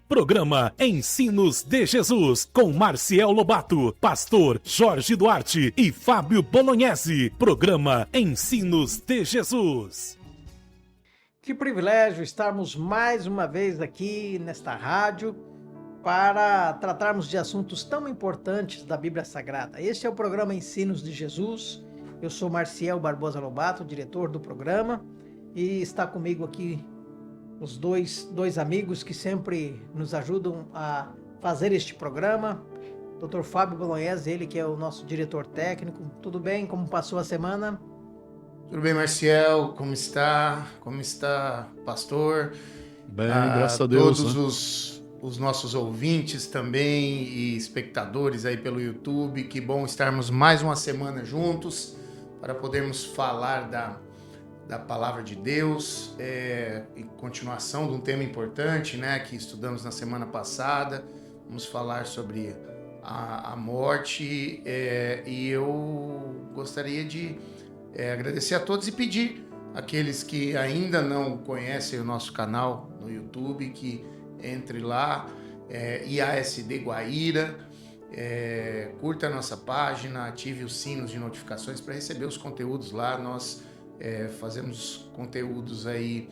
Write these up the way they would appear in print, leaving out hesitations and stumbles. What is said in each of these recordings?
Programa Ensinos de Jesus, com Marciel Lobato, pastor Jorge Duarte e Fábio Bolognese. Programa Ensinos de Jesus. Que privilégio estarmos mais uma vez aqui nesta rádio para tratarmos de assuntos tão importantes da Bíblia Sagrada. Este é o programa Ensinos de Jesus. Eu sou Marciel Barbosa Lobato, diretor do programa, e está comigo aqui os dois amigos que sempre nos ajudam a fazer este programa. Dr. Fábio Bolognese, ele que é o nosso diretor técnico. Tudo bem? Como passou a semana? Tudo bem, Marciel? Como está? Como está, pastor? Bem, graças a Deus. Todos os nossos ouvintes também e espectadores aí pelo YouTube. Que bom estarmos mais uma semana juntos para podermos falar da palavra de Deus, em continuação de um tema importante, né, que estudamos na semana passada. Vamos falar sobre a morte, e eu gostaria de agradecer a todos e pedir àqueles que ainda não conhecem o nosso canal no YouTube que entre lá, IASD Guaíra, curta a nossa página, ative os sinos de notificações para receber os conteúdos lá. Nós fazemos conteúdos aí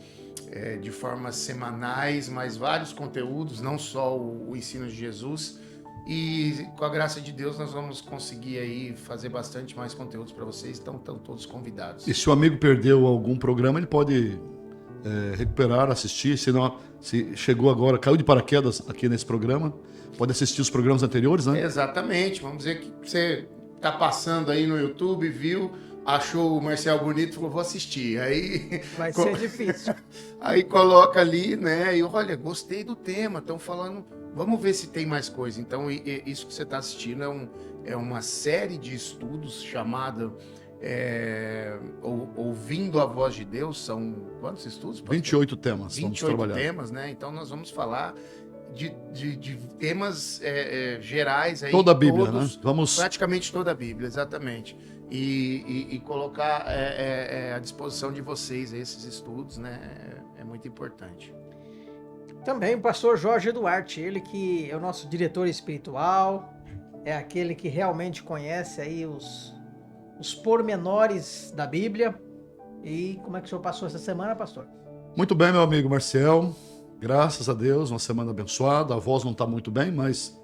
de formas semanais, mas vários conteúdos, não só o ensino de Jesus, e com a graça de Deus nós vamos conseguir aí fazer bastante mais conteúdos para vocês, então estão todos convidados. E se o amigo perdeu algum programa, ele pode recuperar, assistir, se chegou agora, caiu de paraquedas aqui nesse programa, pode assistir os programas anteriores, né? Exatamente, vamos dizer que você está passando aí no YouTube, viu, achou o Marcial bonito, falou, vou assistir. Aí vai ser difícil. Aí coloca ali, né? E olha, gostei do tema, estão falando, vamos ver se tem mais coisa. Então, isso que você está assistindo é uma série de estudos chamada Ouvindo a Voz de Deus. São quantos estudos? 28 temas. 28 temas, né? Então, nós vamos falar de temas gerais aí. Toda a Bíblia, né? Praticamente toda a Bíblia, exatamente. E colocar à disposição de vocês esses estudos, né? É muito importante. Também o pastor Jorge Duarte, ele que é o nosso diretor espiritual, é aquele que realmente conhece aí os pormenores da Bíblia. E como é que o senhor passou essa semana, pastor? Muito bem, meu amigo Marciel. Graças a Deus, uma semana abençoada. A voz não está muito bem, mas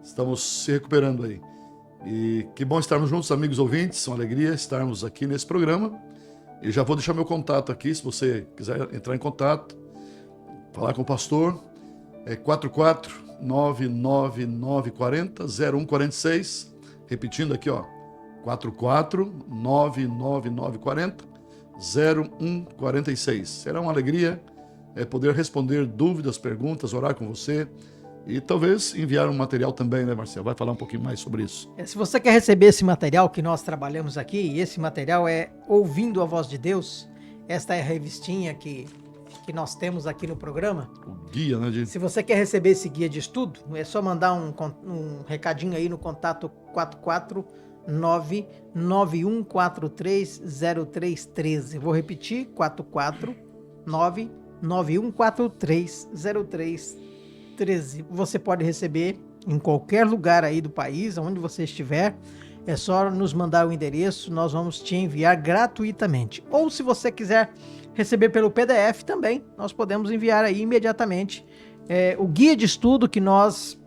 estamos se recuperando aí. E que bom estarmos juntos, amigos ouvintes. Uma alegria estarmos aqui nesse programa. E já vou deixar meu contato aqui, se você quiser entrar em contato, falar com o pastor. É 44999400146. Repetindo aqui, ó. 44999400146. Será uma alegria poder responder dúvidas, perguntas, orar com você e talvez enviar um material também, né, Marcelo? Vai falar um pouquinho mais sobre isso. Se você quer receber esse material que nós trabalhamos aqui, e esse material é Ouvindo a Voz de Deus, esta é a revistinha que nós temos aqui no programa. O guia, né? Se você quer receber esse guia de estudo, é só mandar um recadinho aí no contato 44991430313. Vou repetir, 44991430313. Você pode receber em qualquer lugar aí do país, onde você estiver. É só nos mandar o endereço, nós vamos te enviar gratuitamente. Ou se você quiser receber pelo PDF também, nós podemos enviar aí imediatamente o guia de estudo que nós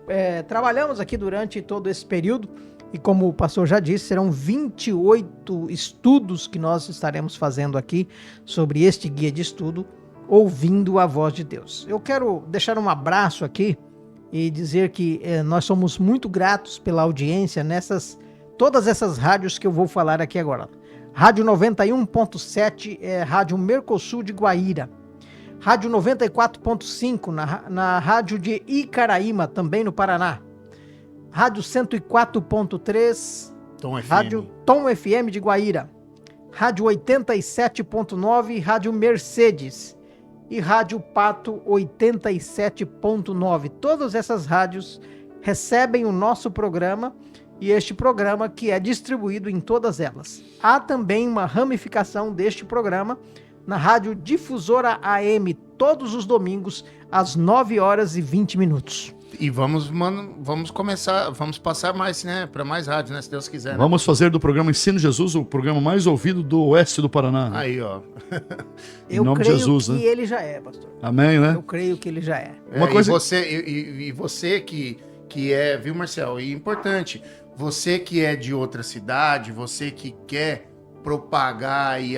trabalhamos aqui durante todo esse período. E como o pastor já disse, serão 28 estudos que nós estaremos fazendo aqui sobre este guia de estudo, Ouvindo a Voz de Deus. Eu quero deixar um abraço aqui e dizer que nós somos muito gratos pela audiência todas essas rádios que eu vou falar aqui agora. Rádio 91.7 é Rádio Mercosul de Guaíra. Rádio 94.5 na Rádio de Icaraíma, também no Paraná. Rádio 104.3, Rádio Tom FM de Guaíra. Rádio 87.9, Rádio Mercedes. E Rádio Pato 87.9. Todas essas rádios recebem o nosso programa e este programa que é distribuído em todas elas. Há também uma ramificação deste programa na Rádio Difusora AM todos os domingos, às 9h20. E vamos passar mais, né, para mais rádios, né, se Deus quiser. Né? Vamos fazer do programa Ensino Jesus o programa mais ouvido do oeste do Paraná. Aí, ó. Em nome de Jesus, que né? ele já é, pastor. Amém, né? Eu creio que ele já é. Uma coisa... E você que é, viu, Marcel? E importante, você que é de outra cidade, você que quer propagar e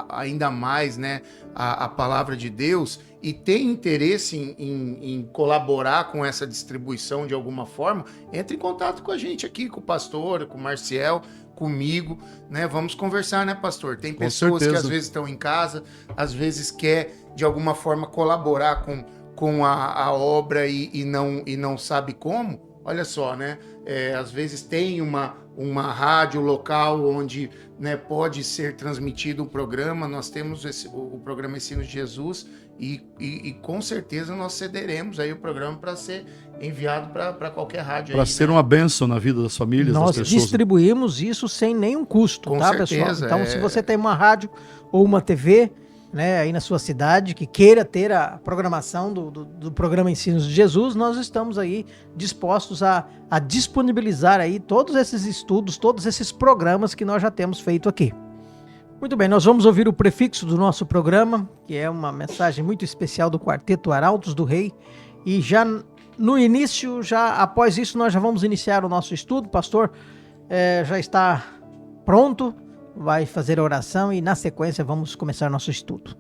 ainda mais, né, a palavra de Deus e tem interesse em colaborar com essa distribuição de alguma forma, entre em contato com a gente aqui, com o pastor, com o Marciel, comigo, né? Vamos conversar, né, pastor? Tem pessoas que às vezes estão em casa, às vezes quer de alguma forma colaborar com a obra e não sabe como. Olha só, né? Às vezes tem uma rádio local onde, né, pode ser transmitido um programa. Nós temos o programa Ensino de Jesus e com certeza nós cederemos aí o programa para ser enviado para qualquer rádio. Para ser, né, uma bênção na vida das famílias, nós das pessoas. Distribuímos isso sem nenhum custo, com tá, certeza, pessoal? Então, se você tem uma rádio ou uma TV, né, aí na sua cidade, que queira ter a programação do programa Ensinos de Jesus, nós estamos aí dispostos a disponibilizar aí todos esses estudos, todos esses programas que nós já temos feito aqui. Muito bem, nós vamos ouvir o prefixo do nosso programa, que é uma mensagem muito especial do Quarteto Arautos do Rei, e já no início, após isso, nós já vamos iniciar o nosso estudo. Pastor já está pronto, vai fazer a oração e na sequência vamos começar nosso estudo.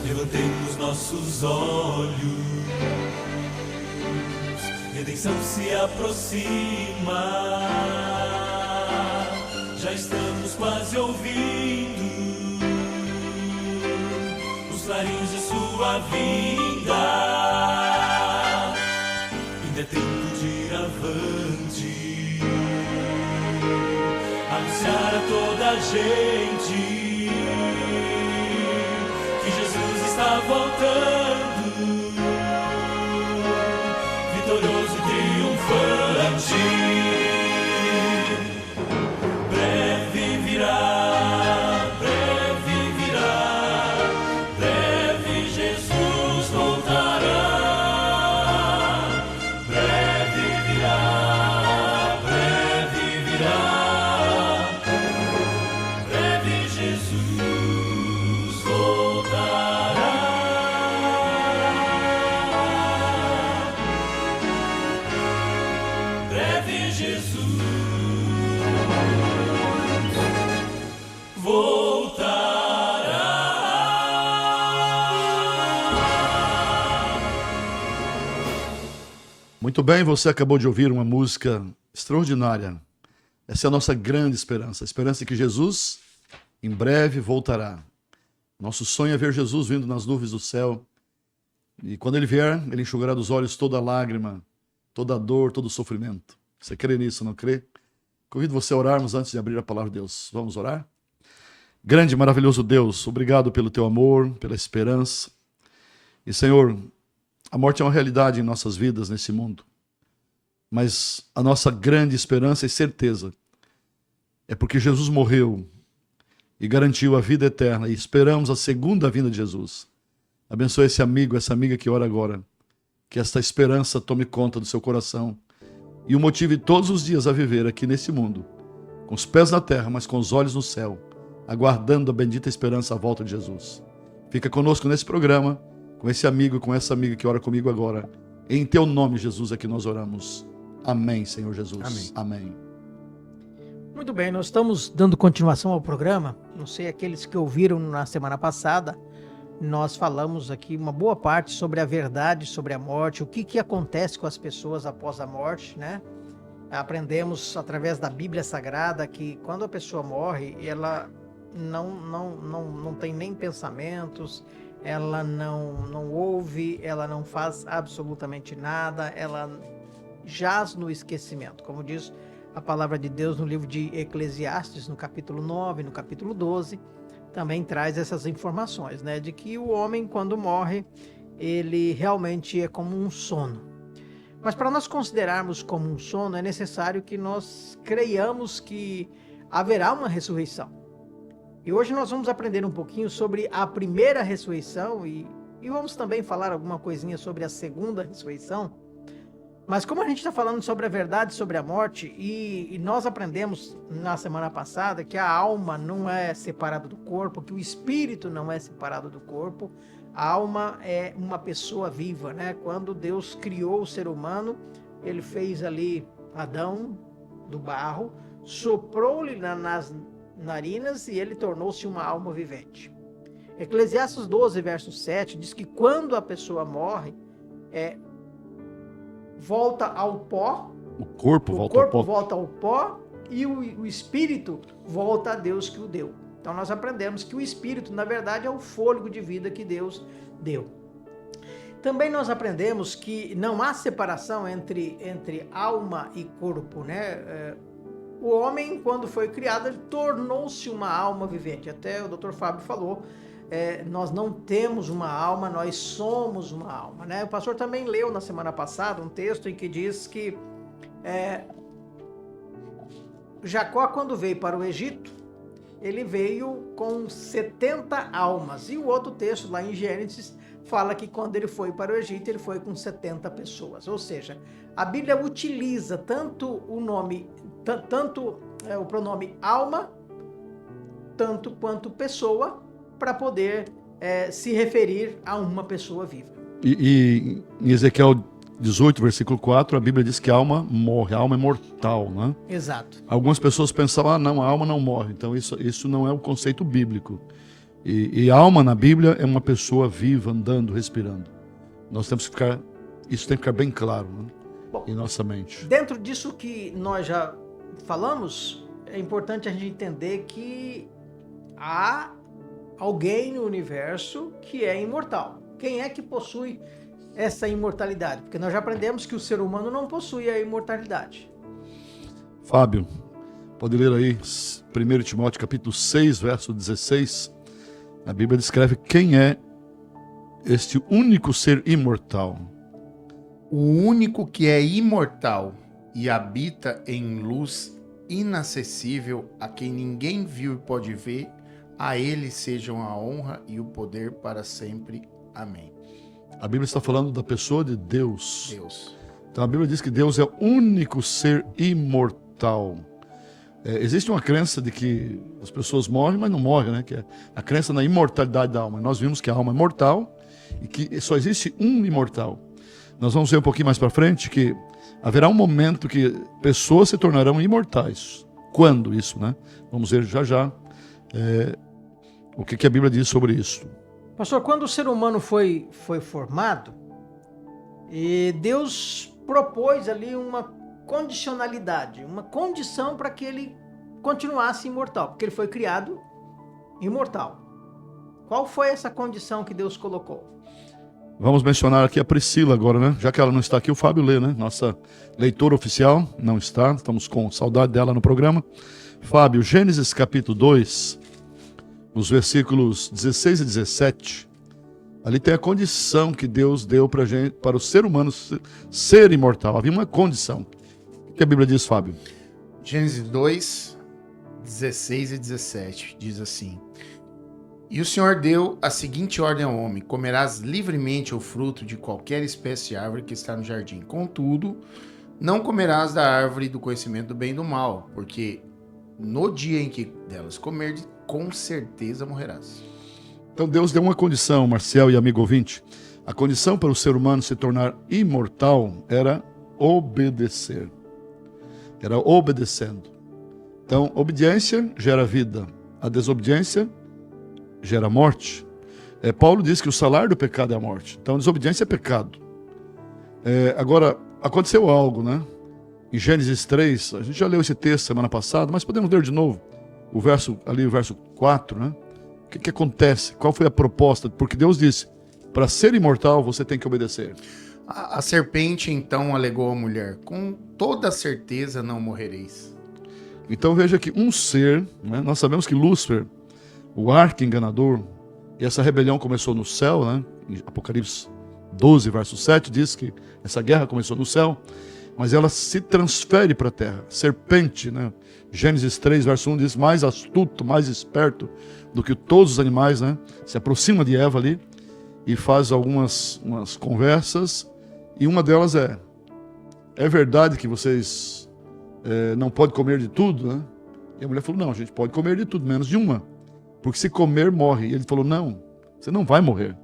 Levantemos nossos olhos, redenção se aproxima, já estamos quase ouvindo os clarins de sua vinda. Ainda é tempo de ir avante, anunciar a toda a gente que Jesus está voltando, vitorioso e triunfante. Breve virá, breve Jesus voltará. Breve virá, breve Jesus voltará. Breve Jesus voltará. Muito bem, você acabou de ouvir uma música extraordinária. Essa é a nossa grande esperança, a esperança de que Jesus em breve voltará. Nosso sonho é ver Jesus vindo nas nuvens do céu. E quando ele vier, ele enxugará dos olhos toda lágrima, toda dor, todo sofrimento. Você crê nisso, não crê? Convido você a orarmos antes de abrir a palavra de Deus. Vamos orar? Grande e maravilhoso Deus, obrigado pelo teu amor, pela esperança. E Senhor, a morte é uma realidade em nossas vidas nesse mundo. Mas a nossa grande esperança e certeza é porque Jesus morreu e garantiu a vida eterna e esperamos a segunda vinda de Jesus. Abençoe esse amigo, essa amiga que ora agora. Que esta esperança tome conta do seu coração e o motive todos os dias a viver aqui nesse mundo, com os pés na terra, mas com os olhos no céu, aguardando a bendita esperança à volta de Jesus. Fica conosco nesse programa, com esse amigo, com essa amiga que ora comigo agora. Em teu nome, Jesus, é que nós oramos. Amém, Senhor Jesus. Amém. Amém. Muito bem, nós estamos dando continuação ao programa. Não sei, aqueles que ouviram na semana passada, nós falamos aqui uma boa parte sobre a verdade, sobre a morte, o que acontece com as pessoas após a morte, né? aprendemos através da Bíblia Sagrada que quando a pessoa morre, ela não tem nem pensamentos, ela não ouve, ela não faz absolutamente nada, ela jaz no esquecimento. Como diz a palavra de Deus no livro de Eclesiastes, no capítulo 9, no capítulo 12, também traz essas informações, né? De que o homem, quando morre, ele realmente é como um sono. Mas para nós considerarmos como um sono, é necessário que nós creiamos que haverá uma ressurreição. E hoje nós vamos aprender um pouquinho sobre a primeira ressurreição e vamos também falar alguma coisinha sobre a segunda ressurreição. Mas como a gente está falando sobre a verdade, sobre a morte, e nós aprendemos na semana passada que a alma não é separada do corpo, que o espírito não é separado do corpo, a alma é uma pessoa viva, né? Quando Deus criou o ser humano, ele fez ali Adão do barro, soprou-lhe nas narinas e ele tornou-se uma alma vivente. Eclesiastes 12, verso 7, diz que quando a pessoa morre, volta ao pó, O corpo volta ao pó. volta ao pó e o espírito volta a Deus que o deu. Então nós aprendemos que o espírito, na verdade, é o fôlego de vida que Deus deu. Também nós aprendemos que não há separação entre alma e corpo, né? O homem, quando foi criado, ele tornou-se uma alma vivente. Até o Dr. Fábio falou, nós não temos uma alma, nós somos uma alma, né? O pastor também leu na semana passada um texto em que diz que Jacó, quando veio para o Egito, ele veio com 70 almas. E o outro texto lá em Gênesis fala que quando ele foi para o Egito, ele foi com 70 pessoas. Ou seja, a Bíblia utiliza tanto o nome, o pronome alma, tanto quanto pessoa, para poder se referir a uma pessoa viva. E em Ezequiel 18, versículo 4, a Bíblia diz que a alma morre, a alma é mortal, né? Exato. Algumas pessoas pensavam, não, a alma não morre. Então isso não é o conceito bíblico. E alma na Bíblia é uma pessoa viva, andando, respirando. Nós temos que ficar, isso tem que ficar bem claro, né? Bom, em nossa mente. Dentro disso que nós já falamos, é importante a gente entender que há alguém no universo que é imortal. Quem é que possui essa imortalidade? Porque nós já aprendemos que o ser humano não possui a imortalidade. Fábio, pode ler aí 1 Timóteo capítulo 6, verso 16. A Bíblia descreve quem é este único ser imortal. O único que é imortal e habita em luz inacessível, a quem ninguém viu e pode ver, a ele sejam a honra e o poder para sempre. Amém. A Bíblia está falando da pessoa de Deus. Deus. Então a Bíblia diz que Deus é o único ser imortal. Existe uma crença de que as pessoas morrem, mas não morrem, né? Que é a crença na imortalidade da alma. Nós vimos que a alma é mortal e que só existe um imortal. Nós vamos ver um pouquinho mais para frente que haverá um momento que pessoas se tornarão imortais. Quando isso, né? Vamos ver já o que a Bíblia diz sobre isso. Pastor, quando o ser humano foi formado, Deus propôs ali uma condicionalidade, uma condição para que ele continuasse imortal, porque ele foi criado imortal. Qual foi essa condição que Deus colocou? Vamos mencionar aqui a Priscila agora, né? Já que ela não está aqui, o Fábio lê, né? Nossa leitora oficial não está, estamos com saudade dela no programa. Fábio, Gênesis capítulo 2, os versículos 16 e 17, ali tem a condição que Deus deu para o ser humano ser imortal. Havia uma condição. O que a Bíblia diz, Fábio? Gênesis 2, 16 e 17, diz assim: E o Senhor deu a seguinte ordem ao homem: comerás livremente o fruto de qualquer espécie de árvore que está no jardim. Contudo, não comerás da árvore do conhecimento do bem e do mal, porque no dia em que delas comerdes, com certeza morrerás. Então Deus deu uma condição, Marcel e amigo ouvinte. A condição para o ser humano se tornar imortal era obedecer. Era obedecendo. Então, obediência gera vida. A desobediência gera morte. Paulo diz que o salário do pecado é a morte. Então, desobediência é pecado. Agora, aconteceu algo, né? em Gênesis 3, a gente já leu esse texto semana passada, mas podemos ler de novo o verso 4, né? O que acontece? Qual foi a proposta? Porque Deus disse, para ser imortal você tem que obedecer. A serpente então alegou à mulher: com toda certeza não morrereis. Então veja que um ser, né? Nós sabemos que Lúcifer, o arqui-enganador, e essa rebelião começou no céu, né? Em Apocalipse 12, verso 7, diz que essa guerra começou no céu, mas ela se transfere para a terra. Serpente, né? Gênesis 3, verso 1 diz, mais astuto, mais esperto do que todos os animais, né? Se aproxima de Eva ali e faz umas conversas, e uma delas é verdade que vocês não podem comer de tudo, né? E a mulher falou, não, a gente pode comer de tudo, menos de uma, porque se comer, morre. E ele falou, não, você não vai morrer.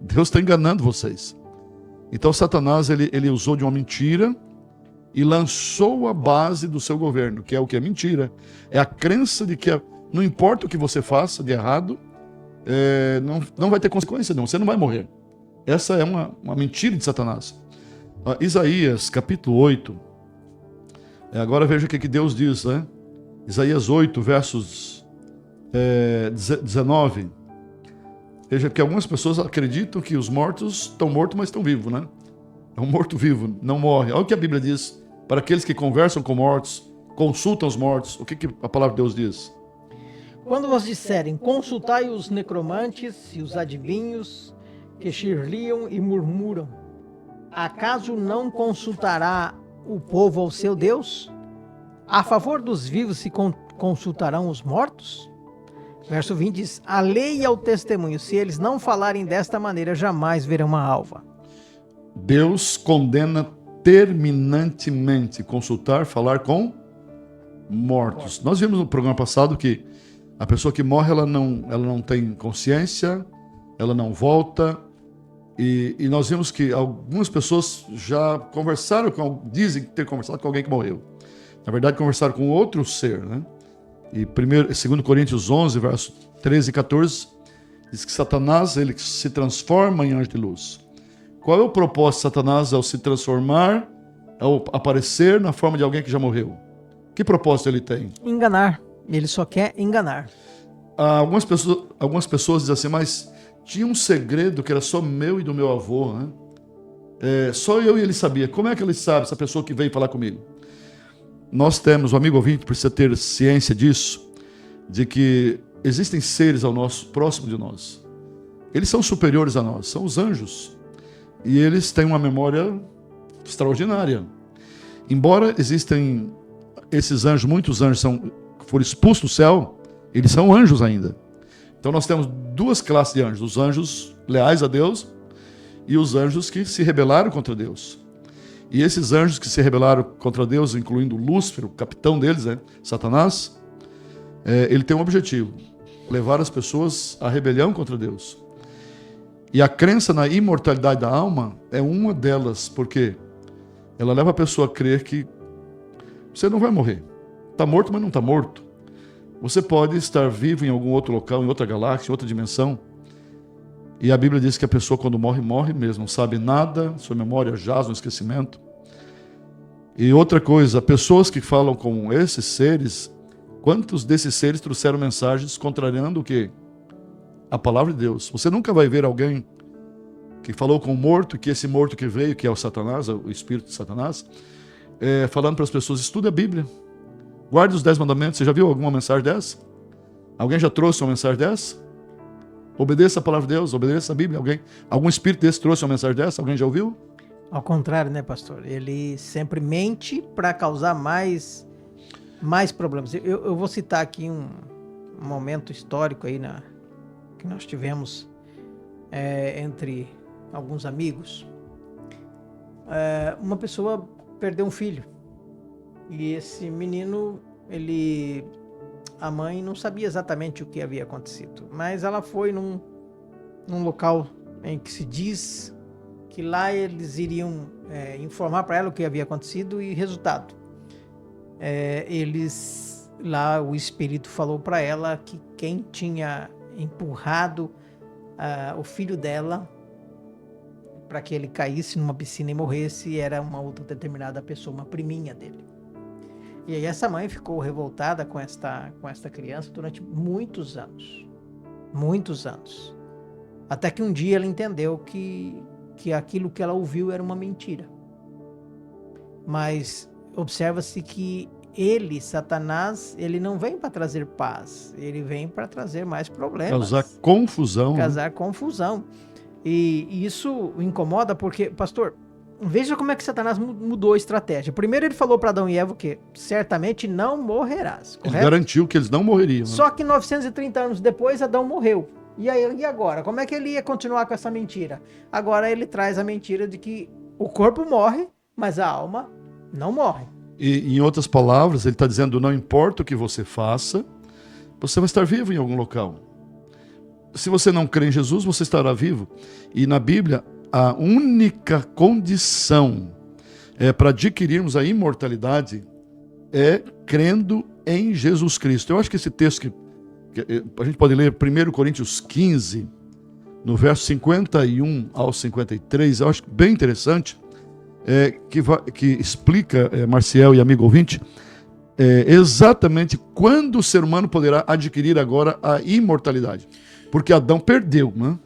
Deus está enganando vocês. Então Satanás, ele usou de uma mentira e lançou a base do seu governo, que é o que é mentira. É a crença de que não importa o que você faça de errado, não vai ter consequência, não. Você não vai morrer. Essa é uma mentira de Satanás. Isaías, capítulo 8. Agora veja o que Deus diz, né? Isaías 8, versos 19. Veja que algumas pessoas acreditam que os mortos estão mortos, mas estão vivos, né? É um morto-vivo, não morre. Olha o que a Bíblia diz. Para aqueles que conversam com mortos, consultam os mortos. O que a palavra de Deus diz? Quando vos disserem, consultai os necromantes e os adivinhos que chirliam e murmuram, acaso não consultará o povo ao seu Deus? A favor dos vivos se consultarão os mortos? Verso 20 diz, a lei e o testemunho, se eles não falarem desta maneira, jamais verão uma alva. Deus condena terminantemente falar com mortos. Nós vimos no programa passado que a pessoa que morre, ela não tem consciência, ela não volta, e nós vimos que algumas pessoas já dizem ter conversado com alguém que morreu. Na verdade, conversaram com outro ser, né? E 2 Coríntios 11, verso 13 e 14, diz que Satanás, ele se transforma em anjo de luz. Qual é o propósito de Satanás ao se transformar, ao aparecer na forma de alguém que já morreu? Que propósito ele tem? Enganar. Ele só quer enganar. Algumas pessoas dizem assim, mas tinha um segredo que era só meu e do meu avô, né? Só eu e ele sabia. Como é que ele sabe, essa pessoa que veio falar comigo? Nós temos, o amigo ouvinte precisa ter ciência disso, de que existem seres próximo de nós. Eles são superiores a nós, são os anjos. E eles têm uma memória extraordinária. Embora existem esses anjos, muitos anjos foram expulsos do céu, eles são anjos ainda. Então nós temos duas classes de anjos, os anjos leais a Deus e os anjos que se rebelaram contra Deus. E esses anjos que se rebelaram contra Deus, incluindo Lúcifer, o capitão deles, Satanás, ele tem um objetivo, levar as pessoas à rebelião contra Deus. E a crença na imortalidade da alma é uma delas, porque ela leva a pessoa a crer que você não vai morrer. Está morto, mas não está morto. Você pode estar vivo em algum outro local, em outra galáxia, em outra dimensão. E a Bíblia diz que a pessoa quando morre, morre mesmo. Não sabe nada, sua memória jaz no esquecimento. E outra coisa, pessoas que falam com esses seres, quantos desses seres trouxeram mensagens contrariando o quê? A palavra de Deus. Você nunca vai ver alguém que falou com o morto, que esse morto que veio, que é o Satanás, o espírito de Satanás, falando para as pessoas, estude a Bíblia. Guarde os 10 mandamentos. Você já viu alguma mensagem dessa? Alguém já trouxe uma mensagem dessa? Obedeça a palavra de Deus, obedeça a Bíblia. Algum espírito desse trouxe uma mensagem dessa? Alguém já ouviu? Ao contrário, né, pastor? Ele sempre mente para causar mais problemas. Eu vou citar aqui um momento histórico aí que nós tivemos entre alguns amigos. Uma pessoa perdeu um filho. E esse menino, a mãe não sabia exatamente o que havia acontecido, mas ela foi num local em que se diz que lá eles iriam informar para ela o que havia acontecido e resultado. Lá o espírito falou para ela que quem tinha empurrado o filho dela para que ele caísse numa piscina e morresse, era uma outra determinada pessoa, uma priminha dele. E aí essa mãe ficou revoltada com esta criança durante muitos anos. Muitos anos. Até que um dia ela entendeu que aquilo que ela ouviu era uma mentira. Mas observa-se que ele, Satanás, ele não vem para trazer paz. Ele vem para trazer mais problemas. Causar confusão. Causar confusão. E isso incomoda porque, pastor, veja como é que Satanás mudou a estratégia. Primeiro ele falou para Adão e Eva o quê? Certamente não morrerás, correto? Ele garantiu que eles não morreriam. Né? Só que 930 anos depois, Adão morreu. E agora? Como é que ele ia continuar com essa mentira? Agora ele traz a mentira de que o corpo morre, mas a alma não morre. E em outras palavras, ele está dizendo, não importa o que você faça, você vai estar vivo em algum local. Se você não crê em Jesus, você estará vivo. E na Bíblia, a única condição para adquirirmos a imortalidade é crendo em Jesus Cristo. Eu acho que esse texto que a gente pode ler 1 Coríntios 15, no verso 51 ao 53, eu acho bem interessante, que explica, Marciel e amigo ouvinte, exatamente quando o ser humano poderá adquirir agora a imortalidade. Porque Adão perdeu, né,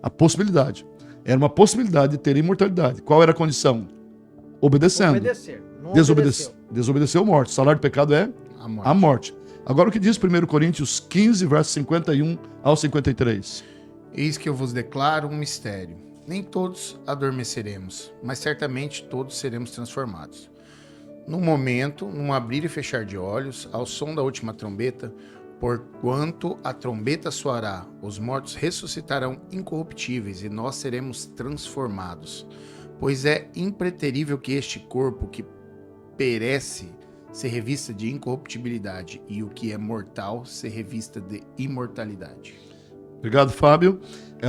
a possibilidade. Era uma possibilidade de ter imortalidade. Qual era a condição? Obedecendo. Obedecer. Não obedeceu. Desobedeceu, morte. O salário do pecado é a morte. Agora o que diz 1 Coríntios 15, versos 51 ao 53? Eis que eu vos declaro um mistério. Nem todos adormeceremos, mas certamente todos seremos transformados. Num momento, num abrir e fechar de olhos, ao som da última trombeta, porquanto a trombeta soará, os mortos ressuscitarão incorruptíveis e nós seremos transformados. Pois é impreterível que este corpo que perece se revista de incorruptibilidade e o que é mortal se revista de imortalidade. Obrigado, Fábio.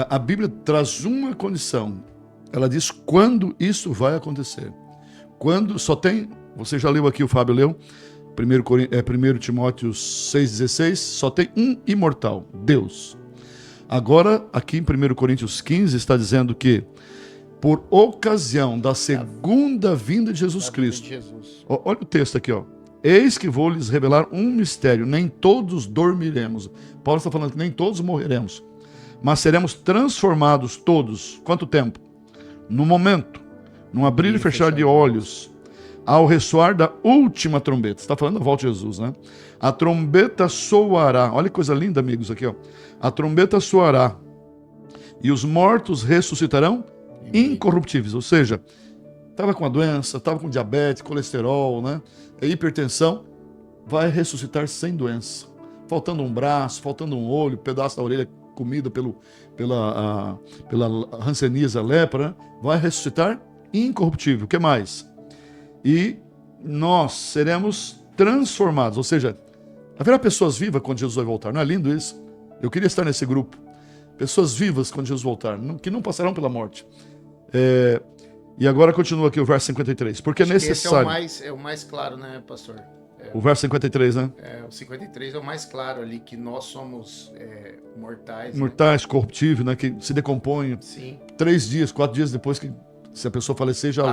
A Bíblia traz uma condição. Ela diz quando isso vai acontecer. Quando só tem, você já leu aqui, o Fábio leu, 1 Timóteo 6,16, só tem um imortal, Deus. Agora, aqui em 1 Coríntios 15, está dizendo que por ocasião da segunda vinda de Jesus Cristo. Olha o texto aqui, ó. Eis que vou lhes revelar um mistério, nem todos dormiremos. Paulo está falando que nem todos morreremos, mas seremos transformados todos. Quanto tempo? No momento, num abrir e fechar de olhos, ao ressoar da última trombeta. Está falando da volta de Jesus, né? A trombeta soará. Olha que coisa linda, amigos, aqui, ó. A trombeta soará e os mortos ressuscitarão incorruptíveis. Ou seja, estava com a doença, estava com diabetes, colesterol, né? Hipertensão, vai ressuscitar sem doença. Faltando um braço, faltando um olho, pedaço da orelha comido pela hanseníase, lepra, né? Vai ressuscitar incorruptível. O que mais? E nós seremos transformados, ou seja, haverá pessoas vivas quando Jesus vai voltar. Não é lindo isso? Eu queria estar nesse grupo. Pessoas vivas quando Jesus voltar, que não passarão pela morte. E agora continua aqui o verso 53. Porque é necessário. Esse é o mais claro, né, pastor? O verso 53, né? O 53 é o mais claro ali, que nós somos mortais. Mortais, né? Corruptíveis, né? Que se decompõem. Sim. 3 dias, 4 dias depois que, se a pessoa falecer, já...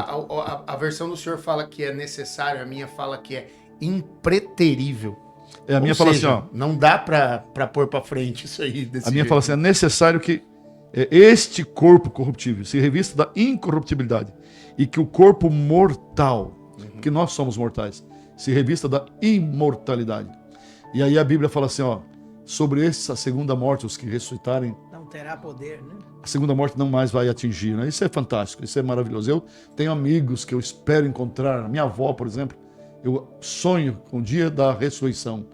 A versão do senhor fala que é necessário, a minha fala que é impreterível. A minha fala assim, ó... Não dá pra pôr pra frente isso aí. A minha fala assim, é necessário que este corpo corruptível se revista da incorruptibilidade e que o corpo mortal, que nós somos mortais, se revista da imortalidade. E aí a Bíblia fala assim, ó, sobre essa segunda morte, os que ressuscitarem, não terá poder, né? A segunda morte não mais vai atingir, né? Isso é fantástico, isso é maravilhoso. Eu tenho amigos que eu espero encontrar, minha avó, por exemplo, eu sonho com o dia da ressurreição,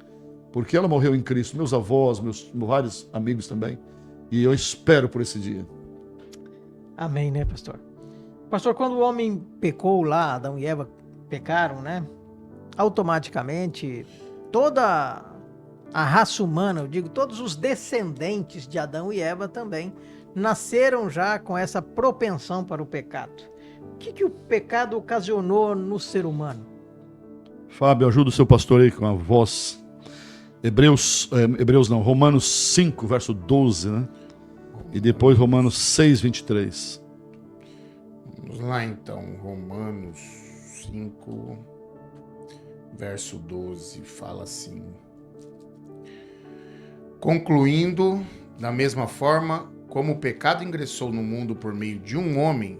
porque ela morreu em Cristo, meus avós, meus vários amigos também, e eu espero por esse dia. Amém, né, pastor? Pastor, quando o homem pecou lá, Adão e Eva pecaram, né? Automaticamente, toda a raça humana, eu digo, todos os descendentes de Adão e Eva também nasceram já com essa propensão para o pecado. O que o pecado ocasionou no ser humano? Fábio, ajuda o seu pastor aí com a voz. Romanos 5, verso 12, né? E depois Romanos 6, 23. Vamos lá então, Romanos 5, verso 12, fala assim: concluindo, da mesma forma como o pecado ingressou no mundo por meio de um homem,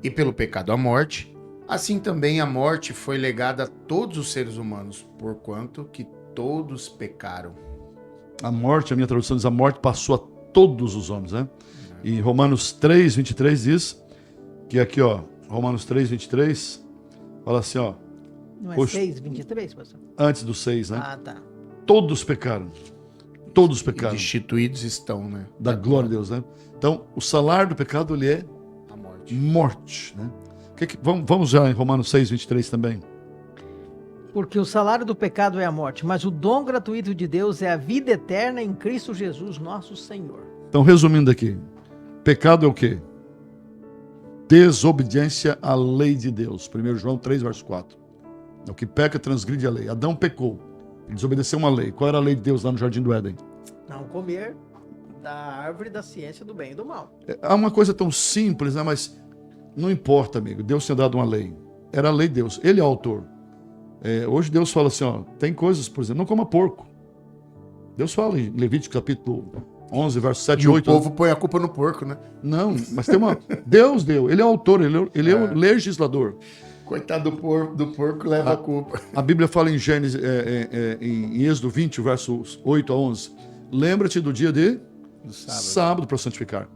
e pelo pecado a morte, assim também a morte foi legada a todos os seres humanos, porquanto que todos pecaram. A morte, a minha tradução diz, a morte passou a todos os homens, né? E Romanos 3, 23 diz que aqui, ó, Romanos 3, 23, fala assim, ó. Não é Poxa, 6, 23, pastor? antes do 6, né? Ah, tá. Todos pecaram. Todos E pecaram. destituídos estão, né? Da glória de Deus, né? Então, o salário do pecado, ele é A morte. morte, né? Vamos já em Romanos 6, 23 também. Porque o salário do pecado é a morte, mas o dom gratuito de Deus é a vida eterna em Cristo Jesus, nosso Senhor. Então, resumindo aqui, pecado é o quê? Desobediência à lei de Deus. 1 João 3, verso 4. O que peca transgride a lei. Adão pecou. Ele desobedeceu uma lei. Qual era a lei de Deus lá no Jardim do Éden? Não comer da árvore da ciência do bem e do mal. Há uma coisa tão simples, né? Mas não importa, amigo. Deus tinha dado uma lei. Era a lei de Deus. Ele é o autor. Hoje Deus fala assim, ó, tem coisas, por exemplo, não coma porco. Deus fala em Levítico capítulo 11, verso 7 e 8. O povo põe a culpa no porco, né? Não, mas tem uma... Deus deu. Ele é o autor, ele é o legislador. Coitado do porco leva a culpa. A Bíblia fala em Gênesis, em Êxodo 20, versos 8 a 11. Lembra-te do dia de sábado para santificar.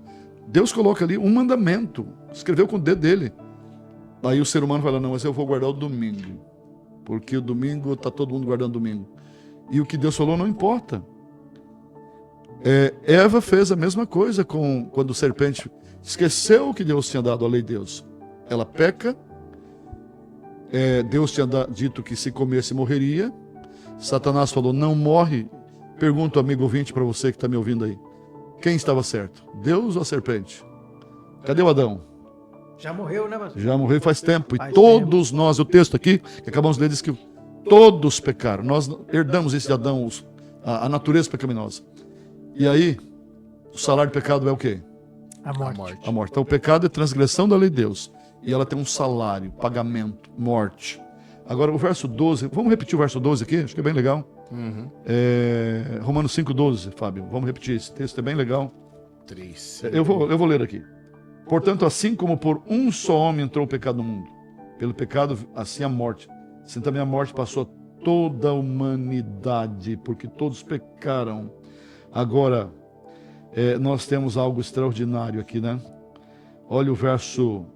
Deus coloca ali um mandamento. Escreveu com o dedo dele. Aí o ser humano fala, não, mas eu vou guardar o domingo. Porque o domingo está todo mundo guardando o domingo. E o que Deus falou não importa. Eva fez a mesma coisa quando o serpente esqueceu que Deus tinha dado a lei de Deus. Ela peca. Deus tinha dito que se comesse morreria. Satanás falou, não morre. Pergunto, amigo ouvinte, para você que está me ouvindo aí. Quem estava certo? Deus ou a serpente? Cadê o Adão? Já morreu, né, pastor? Já morreu faz tempo. E Faz todos nós, o texto aqui, que acabamos de ler, diz que todos pecaram. Nós herdamos esse de Adão, a natureza pecaminosa. E aí, o salário do pecado é o quê? A morte. A morte. Então, o pecado é transgressão da lei de Deus. E ela tem um salário, pagamento, morte. Agora, o verso 12, vamos repetir o verso 12 aqui? Acho que é bem legal. Uhum. Romanos 5,12, Fábio. Vamos repetir, esse texto é bem legal. 3. Eu vou ler aqui. Portanto, assim como por um só homem entrou o pecado no mundo, pelo pecado, assim a morte. Assim também a morte passou a toda a humanidade, porque todos pecaram. Agora, nós temos algo extraordinário aqui, né? Olha o verso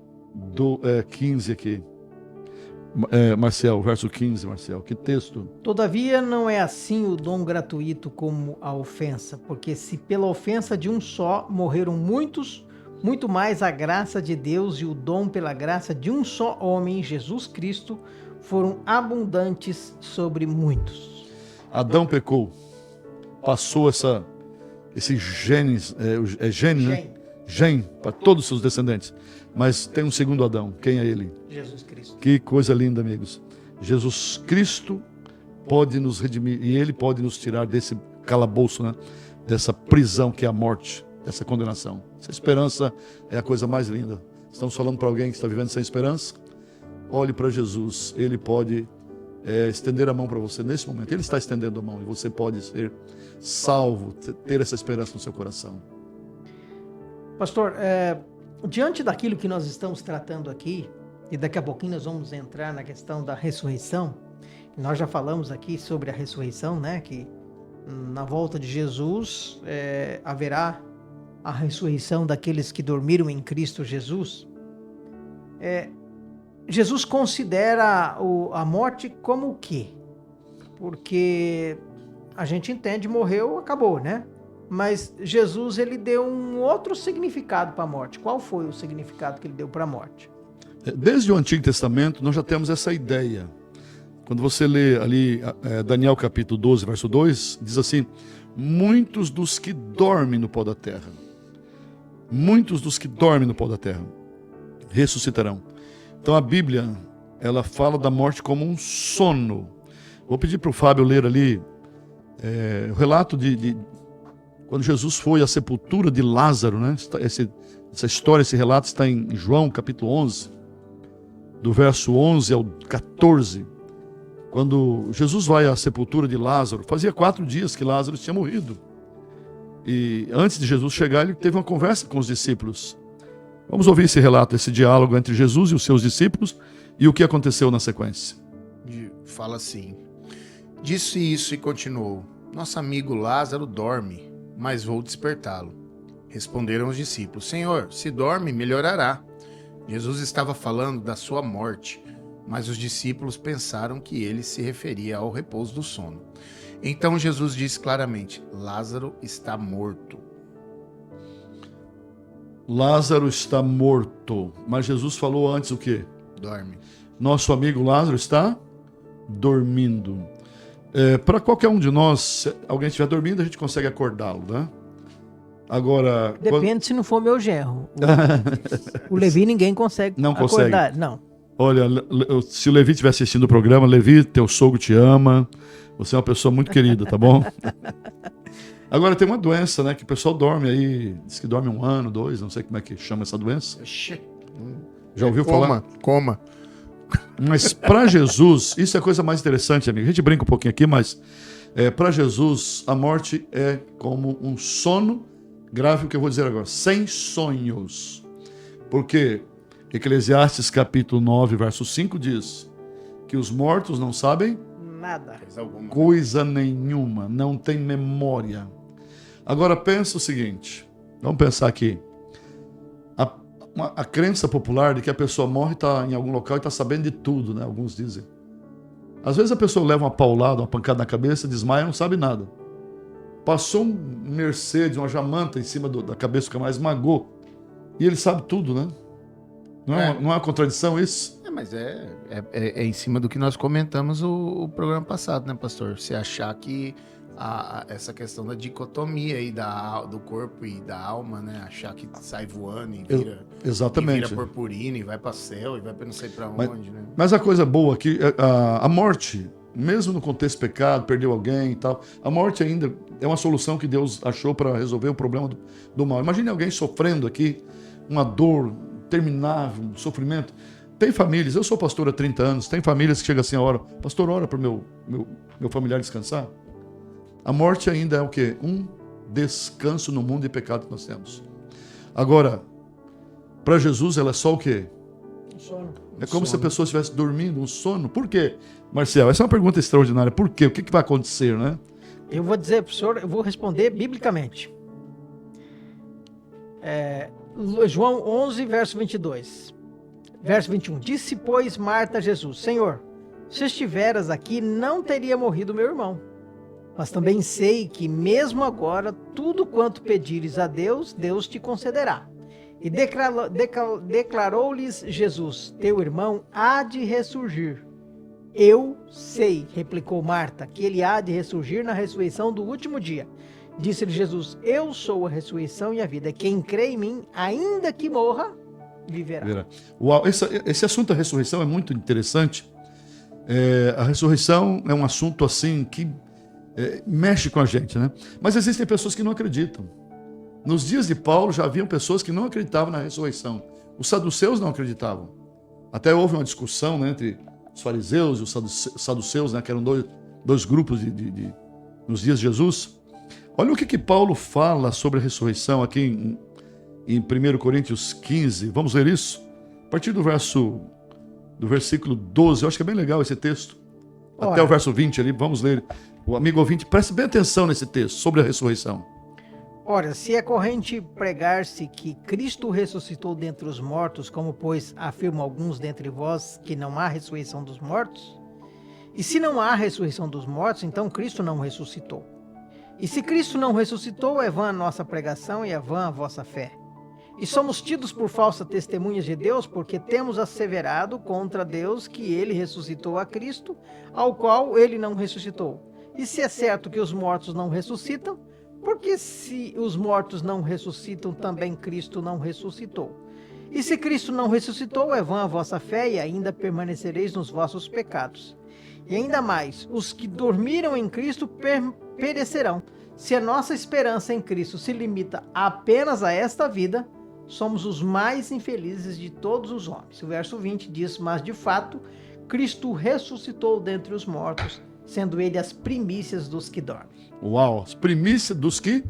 15 aqui. Marcel, verso 15, Marcel. Que texto? Todavia não é assim o dom gratuito como a ofensa, porque se pela ofensa de um só morreram muitos, muito mais a graça de Deus e o dom pela graça de um só homem, Jesus Cristo, foram abundantes sobre muitos. Adão pecou, passou esse gene, né? Gene para todos os seus descendentes. Mas tem um segundo Adão. Quem é ele? Jesus Cristo. Que coisa linda, amigos. Jesus Cristo pode nos redimir e ele pode nos tirar desse calabouço, né? Dessa prisão que é a morte, dessa condenação. Essa esperança é a coisa mais linda. Estamos falando para alguém que está vivendo sem esperança. Olhe para Jesus. Ele pode estender a mão para você nesse momento. Ele está estendendo a mão e você pode ser salvo, ter essa esperança no seu coração. Pastor, diante daquilo que nós estamos tratando aqui, e daqui a pouquinho nós vamos entrar na questão da ressurreição, nós já falamos aqui sobre a ressurreição, né? Que na volta de Jesus haverá a ressurreição daqueles que dormiram em Cristo Jesus. Jesus considera a morte como o quê? Porque a gente entende, morreu, acabou, né? Mas Jesus, ele deu um outro significado para a morte. Qual foi o significado que ele deu para a morte? Desde o Antigo Testamento, nós já temos essa ideia. Quando você lê ali Daniel capítulo 12, verso 2, diz assim, muitos dos que dormem no pó da terra, muitos dos que dormem no pó da terra, ressuscitarão. Então a Bíblia, ela fala da morte como um sono. Vou pedir para o Fábio ler ali o relato quando Jesus foi à sepultura de Lázaro, né? Essa história, esse relato está em João capítulo 11, do verso 11 ao 14. Quando Jesus vai à sepultura de Lázaro, fazia 4 dias que Lázaro tinha morrido. E antes de Jesus chegar, ele teve uma conversa com os discípulos. Vamos ouvir esse relato, esse diálogo entre Jesus e os seus discípulos e o que aconteceu na sequência. Fala assim: disse isso e continuou: nosso amigo Lázaro dorme, mas vou despertá-lo. Responderam os discípulos: Senhor, se dorme, melhorará. Jesus estava falando da sua morte, mas os discípulos pensaram que ele se referia ao repouso do sono. Então Jesus disse claramente: Lázaro está morto. Lázaro está morto. Mas Jesus falou antes o quê? Dorme. Nosso amigo Lázaro está dormindo. Para qualquer um de nós, se alguém estiver dormindo, a gente consegue acordá-lo, né? Agora... Depende se não for meu genro. O Levi ninguém consegue Não acordar. consegue. Não. Olha, se o Levi estiver assistindo o programa, Levi, teu sogro te ama. Você é uma pessoa muito querida, tá bom? Agora tem uma doença, né? Que o pessoal dorme aí, diz que dorme 1 ano, 2, não sei como é que chama essa doença. Já ouviu falar? Coma. Mas para Jesus, isso é a coisa mais interessante, amigo. A gente brinca um pouquinho aqui, mas para Jesus, a morte é como um sono grave, o que eu vou dizer agora, sem sonhos. Porque Eclesiastes capítulo 9, verso 5 diz que os mortos não sabem Nada. coisa nenhuma, não tem memória. Agora pensa o seguinte, vamos pensar aqui. A crença popular de que a pessoa morre, está em algum local e está sabendo de tudo, né? Alguns dizem. Às vezes a pessoa leva uma paulada, uma pancada na cabeça, desmaia e não sabe nada. Passou um Mercedes, uma jamanta em cima da cabeça do camarada, esmagou. E ele sabe tudo, né? Não é uma contradição isso? Mas é em cima do que nós comentamos o programa passado, né, pastor? Você achar que essa questão da dicotomia aí do corpo e da alma, né? Achar que sai voando e vira, exatamente. E vira purpurina e vai para o céu e vai para não sei para onde, né? Mas a coisa boa aqui, a morte, mesmo no contexto pecado, perdeu alguém e tal, a morte ainda é uma solução que Deus achou para resolver o problema do mal. Imagine alguém sofrendo aqui, uma dor interminável, um sofrimento. Tem famílias, eu sou pastor há 30 anos, tem famílias que chegam assim a hora, pastor, ora para o meu familiar descansar. A morte ainda é o quê? Um descanso no mundo de pecado que nós temos. Agora, para Jesus ela é só o quê? Um sono. É como se a pessoa estivesse dormindo, um sono. Por quê? Marcelo, essa é uma pergunta extraordinária. Por quê? O que vai acontecer, né? Eu vou dizer, professor, eu vou responder biblicamente. João 11, verso 22. Verso 21. Disse, pois, Marta a Jesus: Senhor, se estiveras aqui, não teria morrido meu irmão. Mas também sei que, mesmo agora, tudo quanto pedires a Deus, Deus te concederá. E declarou-lhes Jesus: Teu irmão há de ressurgir. Eu sei, replicou Marta, que ele há de ressurgir na ressurreição do último dia. Disse-lhe Jesus: Eu sou a ressurreição e a vida. Quem crê em mim, ainda que morra, viverá. Uau, esse assunto da ressurreição é muito interessante. A ressurreição é um assunto assim que mexe com a gente, né? Mas existem pessoas que não acreditam. Nos dias de Paulo já haviam pessoas que não acreditavam na ressurreição. Os saduceus não acreditavam. Até houve uma discussão, né, entre os fariseus e os saduceus, né, que eram dois grupos nos dias de Jesus. Olha o que Paulo fala sobre a ressurreição aqui em 1 Coríntios 15. Vamos ler isso? A partir do versículo 12. Eu acho que é bem legal esse texto. Até o verso 20 ali, vamos ler. O amigo ouvinte, preste bem atenção nesse texto sobre a ressurreição. Ora, se é corrente pregar-se que Cristo ressuscitou dentre os mortos, como, pois, afirmam alguns dentre vós que não há ressurreição dos mortos? E se não há ressurreição dos mortos, então Cristo não ressuscitou. E se Cristo não ressuscitou, é vã a nossa pregação e é vã a vossa fé. E somos tidos por falsa testemunhas de Deus, porque temos asseverado contra Deus que ele ressuscitou a Cristo, ao qual ele não ressuscitou. E se é certo que os mortos não ressuscitam, porque se os mortos não ressuscitam, também Cristo não ressuscitou. E se Cristo não ressuscitou, é vã a vossa fé e ainda permanecereis nos vossos pecados. E ainda mais, os que dormiram em Cristo perecerão. Se a nossa esperança em Cristo se limita apenas a esta vida, somos os mais infelizes de todos os homens. O verso 20 diz: mas de fato, Cristo ressuscitou dentre os mortos, sendo ele as primícias dos que dormem. Uau, as primícias dos que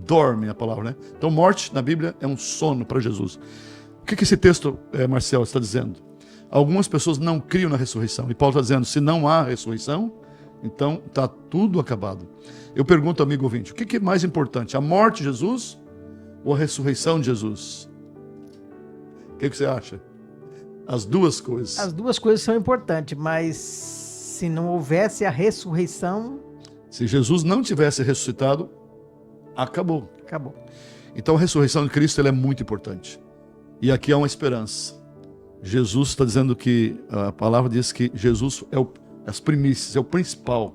dormem, a palavra, né? Então, morte na Bíblia é um sono para Jesus. O que esse texto, Marcel, está dizendo? Algumas pessoas não criam na ressurreição. E Paulo está dizendo, se não há ressurreição, então está tudo acabado. Eu pergunto, amigo ouvinte, o que é mais importante? A morte de Jesus ou a ressurreição de Jesus? O que você acha? As duas coisas. As duas coisas são importantes, mas se não houvesse a ressurreição... Se Jesus não tivesse ressuscitado, acabou. Acabou. Então a ressurreição de Cristo ela é muito importante. E aqui há uma esperança. Jesus está dizendo que, a palavra diz que Jesus é as primícias, é o principal.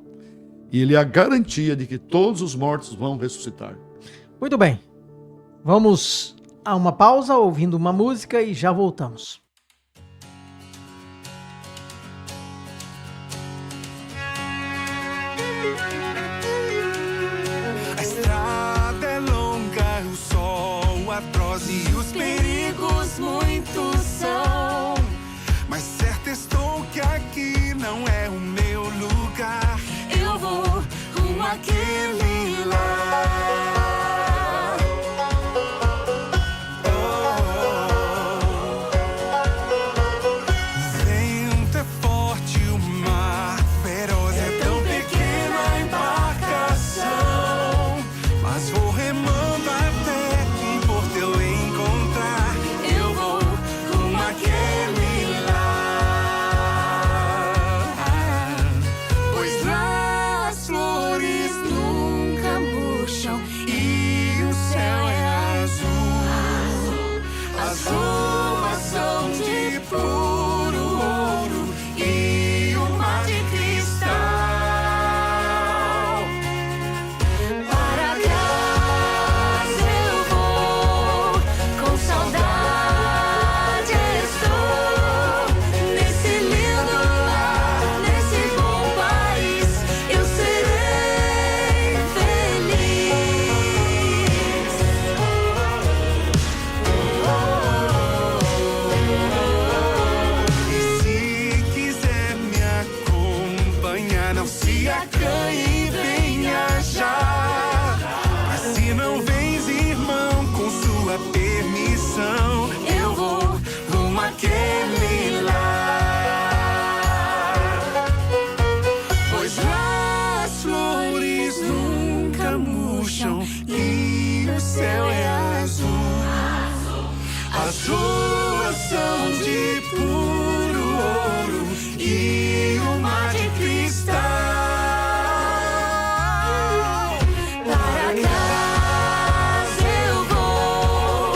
E ele é a garantia de que todos os mortos vão ressuscitar. Muito bem. Vamos a uma pausa, ouvindo uma música e já voltamos. A estrada é longa, o sol atroz e os perigos muitos são. Mas certo estou que aqui não é o meu lugar. Eu vou rumo àquele lá. O vento é forte, o mar feroz. É tão pequena a embarcação, mas vou remando até que por teu encontrar. Eu vou rumo àquele lá. Pois lá as flores nunca murcham e o céu é azul. As ruas são de puro ouro e o mar de cristal. Para casa eu vou, com saudade estou. Nesse lindo lar, nesse bom país, eu serei feliz. E se quiser me acompanhar, não se acanhe e venha já. Mas se não vens, irmão, com sua permissão, eu vou rumo àquele lá. Pois lá as flores nunca murcham e o céu é azul. As ruas são de puro ouro e o mar de cristal. Para casa eu vou,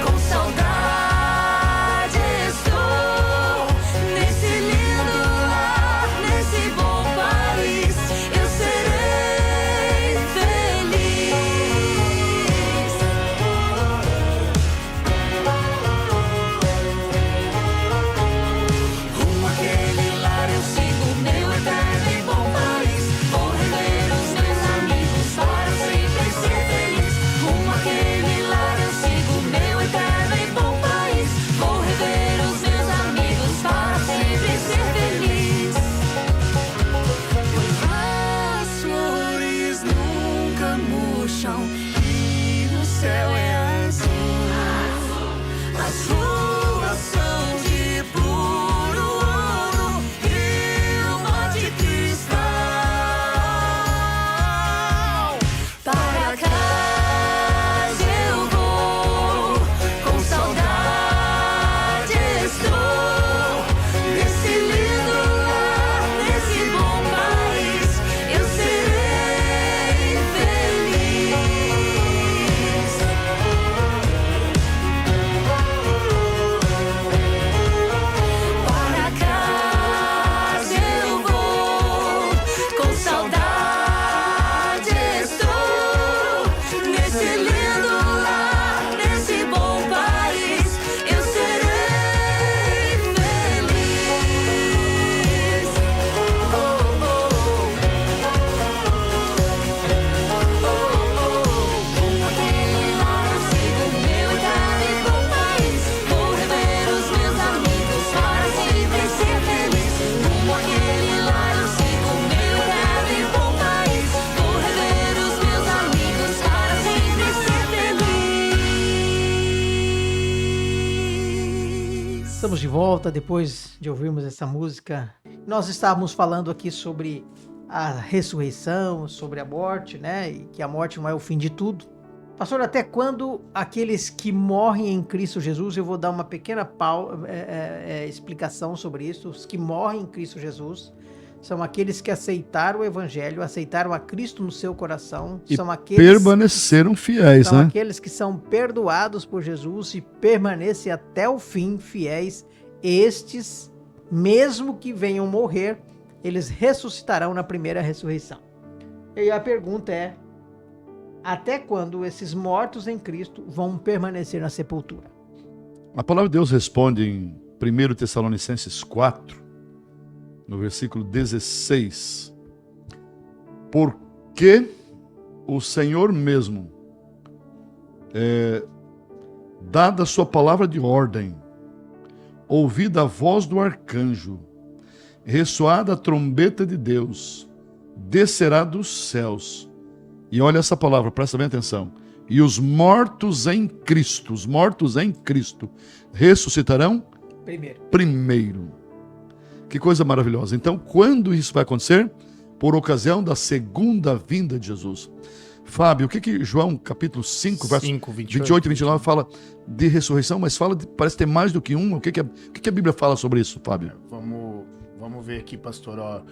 com saudade estou. Nesse lindo lar, nesse bom país, eu serei feliz. Estamos de volta depois de ouvirmos essa música. Nós estávamos falando aqui sobre a ressurreição, sobre a morte, né? E que a morte não é o fim de tudo. Pastor, até quando aqueles que morrem em Cristo Jesus, eu vou dar uma pequena explicação sobre isso. Os que morrem em Cristo Jesus são aqueles que aceitaram o Evangelho, aceitaram a Cristo no seu coração. E são aqueles permaneceram fiéis, são né? aqueles que são perdoados por Jesus e permanecem até o fim fiéis. Estes, mesmo que venham morrer, eles ressuscitarão na primeira ressurreição. E a pergunta é: até quando esses mortos em Cristo vão permanecer na sepultura? A palavra de Deus responde em 1 Tessalonicenses 4, no versículo 16. Porque o Senhor mesmo, dada a sua palavra de ordem, ouvida a voz do arcanjo, ressoada a trombeta de Deus, descerá dos céus. E olha essa palavra, presta bem atenção. E os mortos em Cristo ressuscitarão primeiro. Que coisa maravilhosa. Então, quando isso vai acontecer? Por ocasião da segunda vinda de Jesus. Fábio, o que João capítulo 5, versos 28 e 29 fala de ressurreição, mas fala parece ter mais do que um. O que a Bíblia fala sobre isso, Fábio? Vamos ver aqui, pastor. Ó.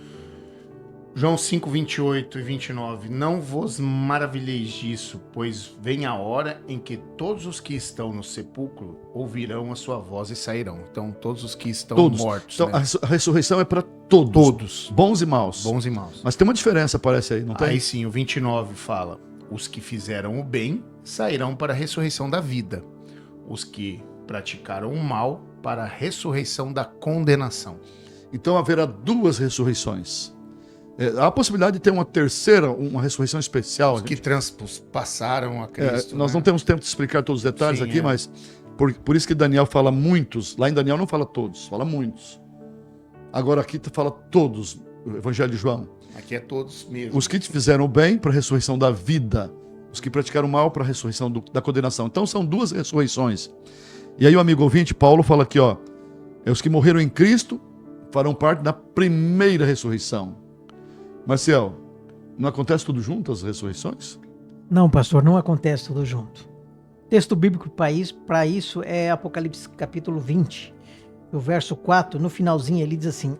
João 5, 28 e 29. Não vos maravilheis disso, pois vem a hora em que todos os que estão no sepulcro ouvirão a sua voz e sairão. Então, todos os que estão mortos. Então, né? a ressurreição é para todos. Todos. Bons e maus. Bons e maus. Mas tem uma diferença, parece aí, não tem? Aí sim, o 29 fala: os que fizeram o bem sairão para a ressurreição da vida. Os que praticaram o mal para a ressurreição da condenação. Então haverá duas ressurreições. Há a possibilidade de ter uma terceira, uma ressurreição especial. Os que transpassaram a Cristo. Nós não temos tempo de explicar todos os detalhes aqui, mas por isso que Daniel fala muitos. Lá em Daniel não fala todos, fala muitos. Agora aqui fala todos, o Evangelho de João. Aqui é todos mesmo. Os que fizeram o bem para a ressurreição da vida, os que praticaram o mal para a ressurreição da condenação. Então são duas ressurreições. E aí o amigo ouvinte, Paulo, fala aqui, ó, os que morreram em Cristo farão parte da primeira ressurreição. Marcial, não acontece tudo junto, as ressurreições? Não, pastor, não acontece tudo junto. Texto bíblico para isso é Apocalipse capítulo 20, o verso 4, no finalzinho ele diz assim: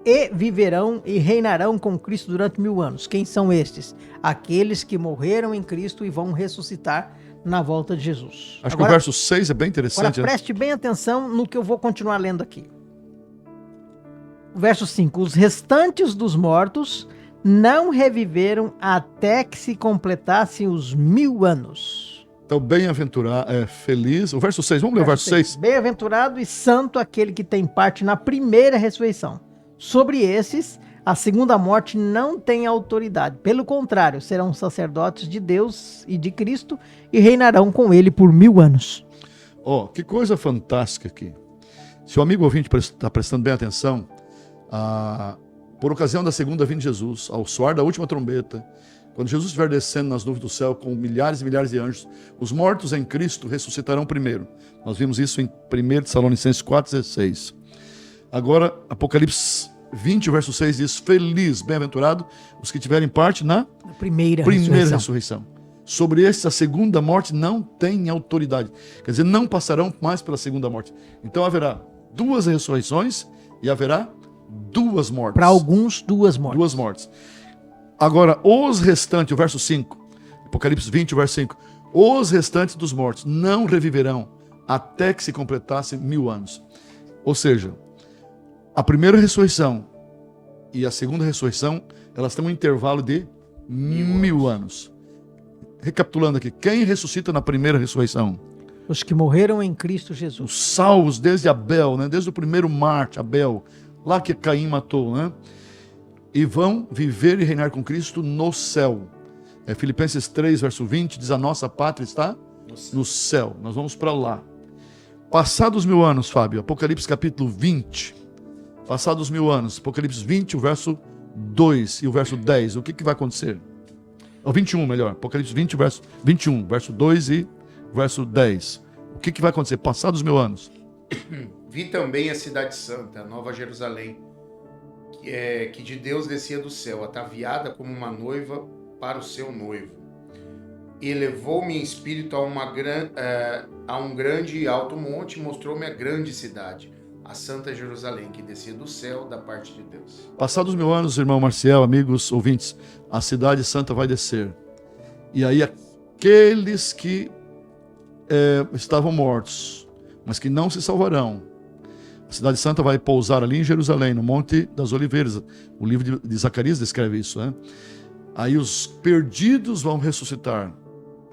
e viverão e reinarão com Cristo durante 1000 anos. Quem são estes? Aqueles que morreram em Cristo e vão ressuscitar na volta de Jesus. Acho que o verso 6 é bem interessante. Agora preste bem atenção no que eu vou continuar lendo aqui. Verso 5: os restantes dos mortos não reviveram até que se completassem os 1000 anos. Então, bem-aventurado, feliz. O verso 6, vamos ler o verso 6. Bem-aventurado e santo aquele que tem parte na primeira ressurreição. Sobre esses, a segunda morte não tem autoridade. Pelo contrário, serão sacerdotes de Deus e de Cristo e reinarão com ele por 1000 anos. Que coisa fantástica aqui. Se o amigo ouvinte está prestando bem atenção, por ocasião da segunda vinda de Jesus, ao soar da última trombeta, quando Jesus estiver descendo nas nuvens do céu com milhares e milhares de anjos, os mortos em Cristo ressuscitarão primeiro. Nós vimos isso em 1 Tessalonicenses 4,16. Agora, Apocalipse 20, verso 6 diz: feliz, bem-aventurado os que tiverem parte na primeira ressurreição. Sobre estes, a segunda morte não tem autoridade. Quer dizer, não passarão mais pela segunda morte. Então haverá duas ressurreições e haverá duas mortes. Para alguns, duas mortes. Duas mortes. Agora, os restantes, o verso 5, Apocalipse 20, o verso 5, os restantes dos mortos não reviverão até que se completassem 1000 anos. Ou seja, a primeira ressurreição e a segunda ressurreição, elas têm um intervalo de 1000 anos. Recapitulando aqui, quem ressuscita na primeira ressurreição? Os que morreram em Cristo Jesus. Os salvos desde Abel, né? Desde o primeiro Marte, Abel, lá que Caim matou, né? E vão viver e reinar com Cristo no céu. Filipenses 3, verso 20, diz: a nossa pátria está no céu. Nós vamos para lá. Passados 1000 anos, Fábio, Apocalipse capítulo 20. Passados 1000 anos, Apocalipse 20, o verso 2 e o verso 10. O que vai acontecer? O 21, melhor. Apocalipse 20, verso 21, verso 2 e verso 10. O que vai acontecer? Passados 1000 anos. Vi também a cidade santa, a Nova Jerusalém, que de Deus descia do céu, ataviada como uma noiva para o seu noivo. E levou-me em espírito a um grande e alto monte, e mostrou-me a grande cidade, a Santa Jerusalém, que descia do céu da parte de Deus. Passados 1000 anos, irmão Marcial, amigos, ouvintes, a cidade santa vai descer. E aí aqueles que estavam mortos, mas que não se salvarão, a cidade santa vai pousar ali em Jerusalém, no Monte das Oliveiras. O livro de Zacarias descreve isso, né? Aí os perdidos vão ressuscitar,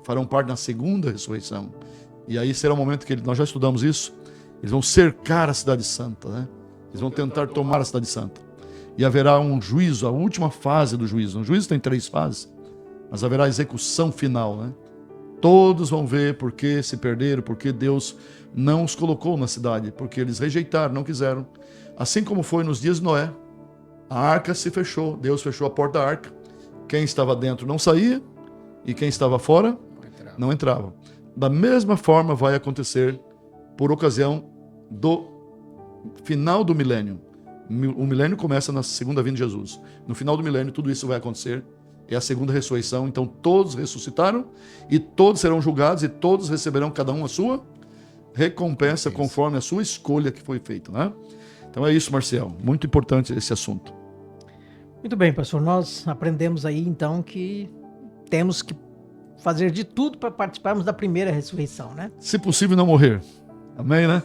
farão parte da segunda ressurreição. E aí será o momento que nós já estudamos isso. Eles vão cercar a cidade santa, né? Eles vão tentar tomar a cidade santa. E haverá um juízo, a última fase do juízo. O juízo tem 3 fases, mas haverá a execução final, né? Todos vão ver por que se perderam, porque Deus não os colocou na cidade, porque eles rejeitaram, não quiseram. Assim como foi nos dias de Noé. A arca se fechou, Deus fechou a porta da arca. Quem estava dentro não saía e quem estava fora não entrava. Da mesma forma vai acontecer por ocasião do final do milênio. O milênio começa na segunda vinda de Jesus. No final do milênio tudo isso vai acontecer. É a segunda ressurreição. Então todos ressuscitaram e todos serão julgados e todos receberão cada um a sua recompensa conforme a sua escolha que foi feita, né? Então é isso, Marcial. Muito importante esse assunto. Muito bem, pastor. Nós aprendemos aí, então, que temos que fazer de tudo para participarmos da primeira ressurreição, né? Se possível, não morrer. Amém, né?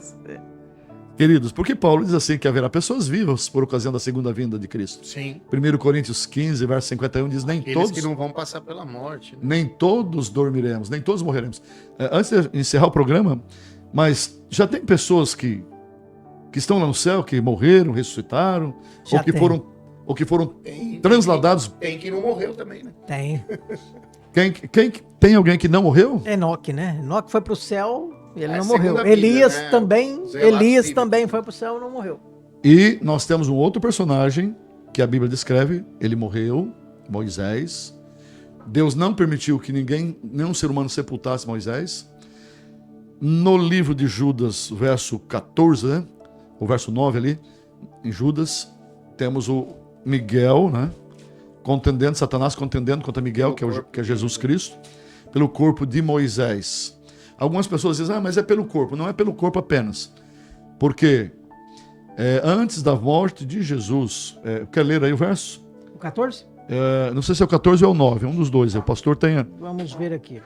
Queridos, porque Paulo diz assim que haverá pessoas vivas por ocasião da segunda vinda de Cristo. Sim. 1 Coríntios 15, verso 51 diz, Aqueles que não vão passar pela morte, né? Nem todos dormiremos, nem todos morreremos. Antes de encerrar o programa, mas já tem pessoas que estão lá no céu, que morreram, ressuscitaram, ou que foram transladados. Tem que não morreu também, né? Tem. Tem alguém que não morreu? Enoque, né? Enoque foi para o céu e ele não segunda morreu. vida, Elias né? também, Elias também foi para o céu e não morreu. E nós temos um outro personagem que a Bíblia descreve, ele morreu, Moisés. Deus não permitiu que nenhum ser humano sepultasse Moisés. No livro de Judas, verso 14, né? O verso 9 ali, em Judas, temos o Miguel, né? Satanás contendendo contra Miguel, que é Jesus Cristo, pelo corpo de Moisés. Algumas pessoas dizem, mas é pelo corpo. Não é pelo corpo apenas. Porque antes da morte de Jesus, quer ler aí o verso? O 14? Não sei se é o 14 ou é o 9, um dos dois. O pastor tem... Vamos ver aqui.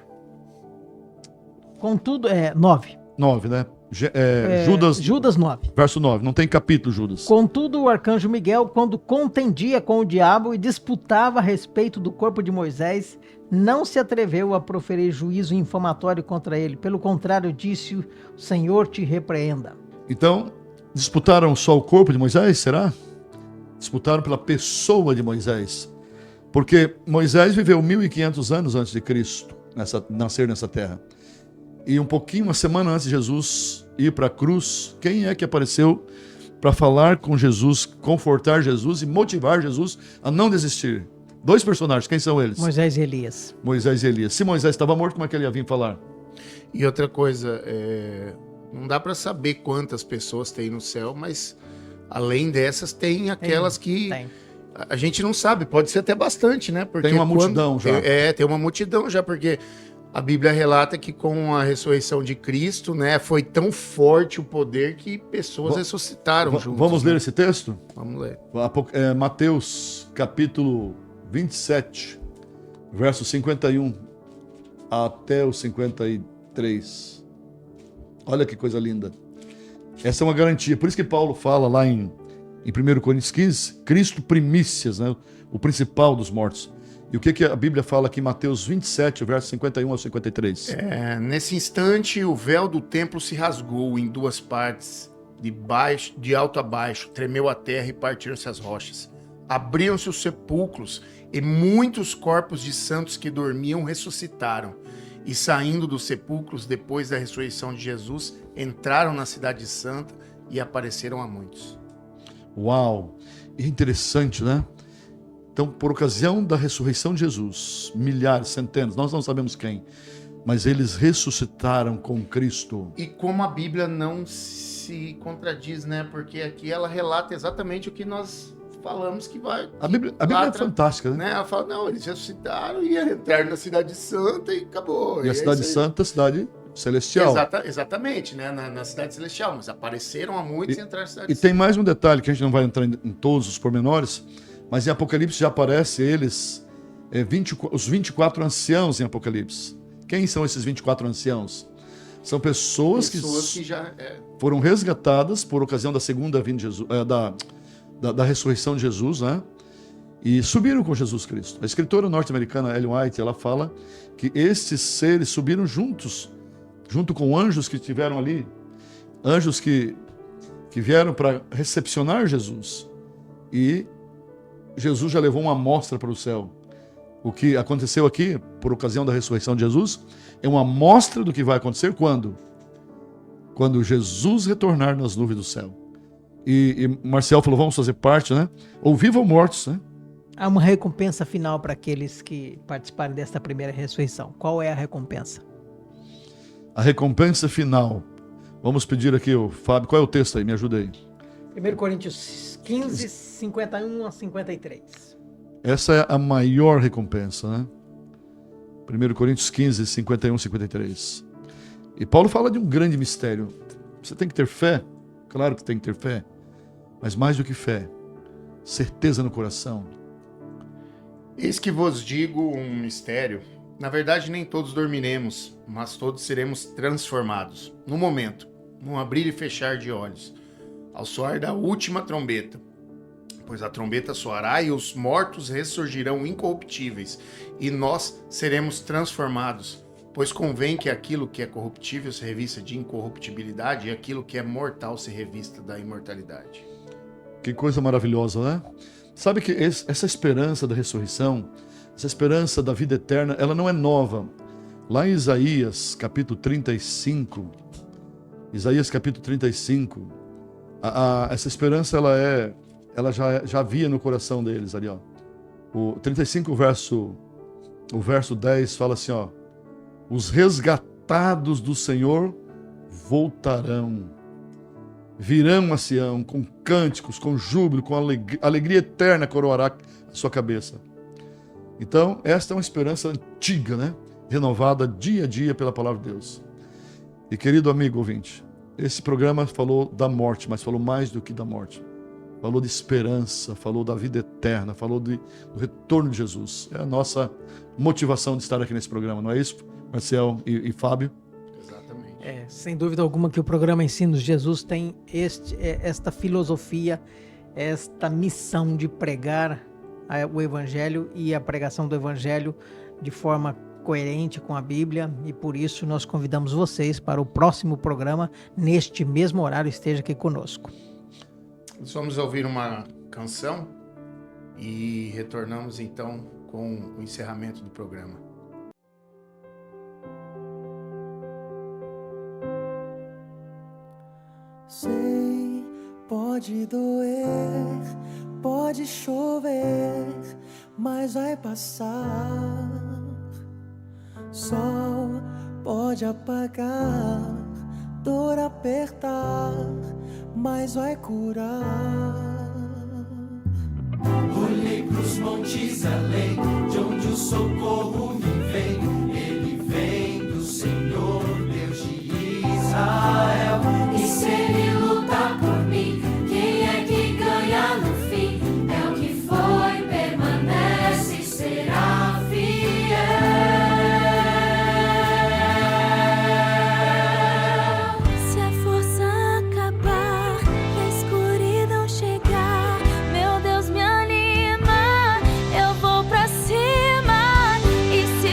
Contudo, 9. 9, né? Judas 9. Verso 9, não tem capítulo, Judas. Contudo, o arcanjo Miguel, quando contendia com o diabo e disputava a respeito do corpo de Moisés, não se atreveu a proferir juízo infamatório contra ele. Pelo contrário, disse: o Senhor te repreenda. Então, disputaram só o corpo de Moisés, será? Disputaram pela pessoa de Moisés. Porque Moisés viveu 1500 anos antes de Cristo nascer nessa terra. E um pouquinho, uma semana antes de Jesus ir para a cruz, quem é que apareceu para falar com Jesus, confortar Jesus e motivar Jesus a não desistir? 2 personagens, quem são eles? Moisés e Elias. Moisés e Elias. Se Moisés estava morto, como é que ele ia vir falar? E outra coisa, não dá para saber quantas pessoas tem no céu, mas além dessas, tem aquelas que a gente não sabe, pode ser até bastante, né? Porque tem uma multidão já. Tem uma multidão já, porque a Bíblia relata que com a ressurreição de Cristo, né, foi tão forte o poder que pessoas ressuscitaram juntos. Vamos ler esse texto? Vamos ler. Mateus, capítulo 27, verso 51 até o 53. Olha que coisa linda. Essa é uma garantia. Por isso que Paulo fala lá em 1 Coríntios 15, Cristo primícias, né, o principal dos mortos. E o que a Bíblia fala aqui em Mateus 27, verso 51 ao 53? Nesse instante, o véu do templo se rasgou em 2 partes, de alto a baixo, tremeu a terra e partiram-se as rochas. Abriram-se os sepulcros e muitos corpos de santos que dormiam ressuscitaram. E saindo dos sepulcros, depois da ressurreição de Jesus, entraram na cidade santa e apareceram a muitos. Uau! Interessante, né? Então, por ocasião da ressurreição de Jesus, milhares, centenas, nós não sabemos quem, mas eles ressuscitaram com Cristo. E como a Bíblia não se se contradiz, né? Porque aqui ela relata exatamente o que nós falamos que vai... A Bíblia é fantástica, né? Ela fala, não, eles ressuscitaram e entraram na Cidade Santa e acabou. E a Cidade Santa é a cidade celestial. Exatamente, né? Na Cidade Celestial, mas apareceram a muitos e entraram na Cidade E Santa. tem mais um detalhe que a gente não vai entrar em todos os pormenores, mas em Apocalipse já aparece eles, os 24 anciãos em Apocalipse. Quem são esses 24 anciãos? São pessoas que já foram resgatadas por ocasião da segunda vinda de Jesus, da ressurreição de Jesus, né? E subiram com Jesus Cristo. A escritora norte-americana Ellen White, ela fala que esses seres subiram juntos, junto com anjos que estiveram ali, anjos que vieram para recepcionar Jesus. E Jesus já levou uma amostra para o céu. O que aconteceu aqui, por ocasião da ressurreição de Jesus, é uma amostra do que vai acontecer quando? Quando Jesus retornar nas nuvens do céu. E Marcel falou, vamos fazer parte, né? Ou vivos ou mortos, né? Há uma recompensa final para aqueles que participarem desta primeira ressurreição. Qual é a recompensa? A recompensa final. Vamos pedir aqui, Fábio, qual é o texto aí? Me ajuda aí. 1 Coríntios 15, 51 a 53. Essa é a maior recompensa, né? 1 Coríntios 15, 51 a 53. E Paulo fala de um grande mistério. Você tem que ter fé, claro que tem que ter fé, mas mais do que fé, certeza no coração. Eis que vos digo um mistério. Na verdade, nem todos dormiremos, mas todos seremos transformados. No momento, num abrir e fechar de olhos, ao soar da última trombeta. Pois a trombeta soará e os mortos ressurgirão incorruptíveis, e nós seremos transformados. Pois convém que aquilo que é corruptível se revista de incorruptibilidade e aquilo que é mortal se revista da imortalidade. Que coisa maravilhosa, né? Sabe que essa esperança da ressurreição, essa esperança da vida eterna, ela não é nova. Lá em Isaías, capítulo 35, essa esperança ela já havia no coração deles ali, ó. O 35, o verso 10 fala assim, ó: os resgatados do Senhor voltarão, virão a Sião com cânticos, com júbilo, com alegria eterna coroará a sua cabeça. Então, esta é uma esperança antiga, né? Renovada dia a dia pela palavra de Deus. E querido amigo ouvinte, esse programa falou da morte, mas falou mais do que da morte. Falou de esperança, falou da vida eterna, falou do retorno de Jesus. É a nossa motivação de estar aqui nesse programa, não é isso, Marcel e Fábio? Exatamente. Sem dúvida alguma que o programa Ensinos de Jesus tem esta filosofia, esta missão de pregar o Evangelho e a pregação do Evangelho de forma coerente com a Bíblia, e por isso nós convidamos vocês para o próximo programa, neste mesmo horário, esteja aqui conosco. Nós vamos ouvir uma canção e retornamos então com o encerramento do programa. Sei, pode doer, pode chover, mas vai passar. Sol pode apagar, dor apertar, mas vai curar. Olhei pros montes além, de onde o socorro me vem. Ele vem do Senhor, Deus de Israel. E se ele lutar por mim, quem é que ganha no fim? É o que foi, permanece e será fiel. Se a força acabar e a escuridão chegar, meu Deus me anima, eu vou pra cima. E se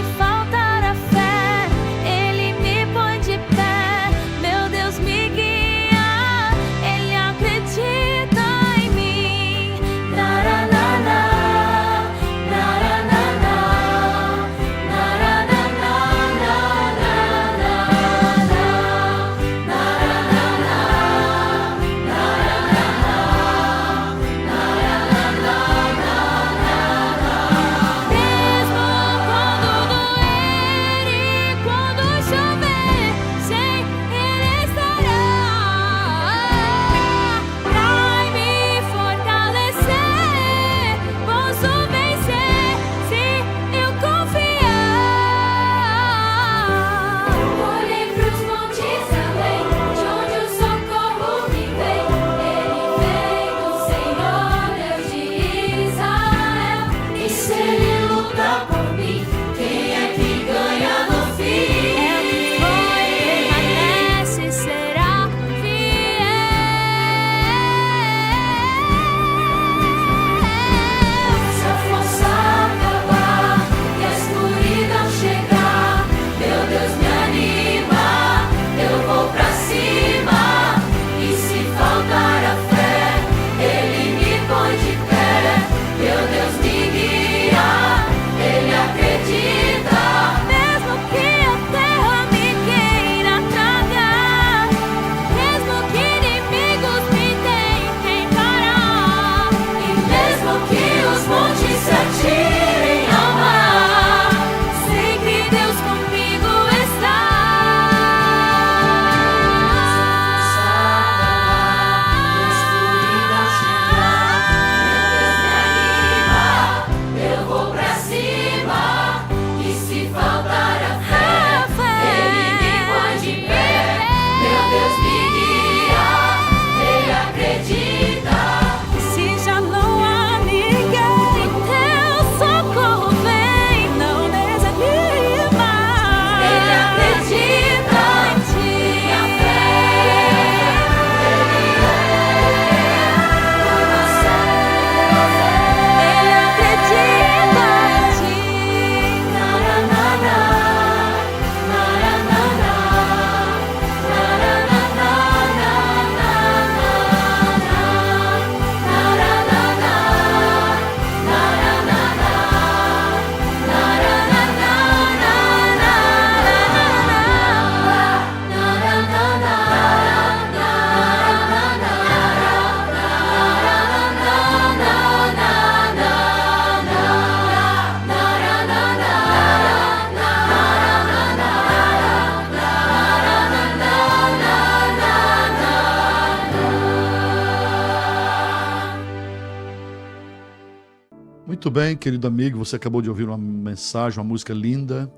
Muito bem, querido amigo, você acabou de ouvir uma mensagem, uma música linda.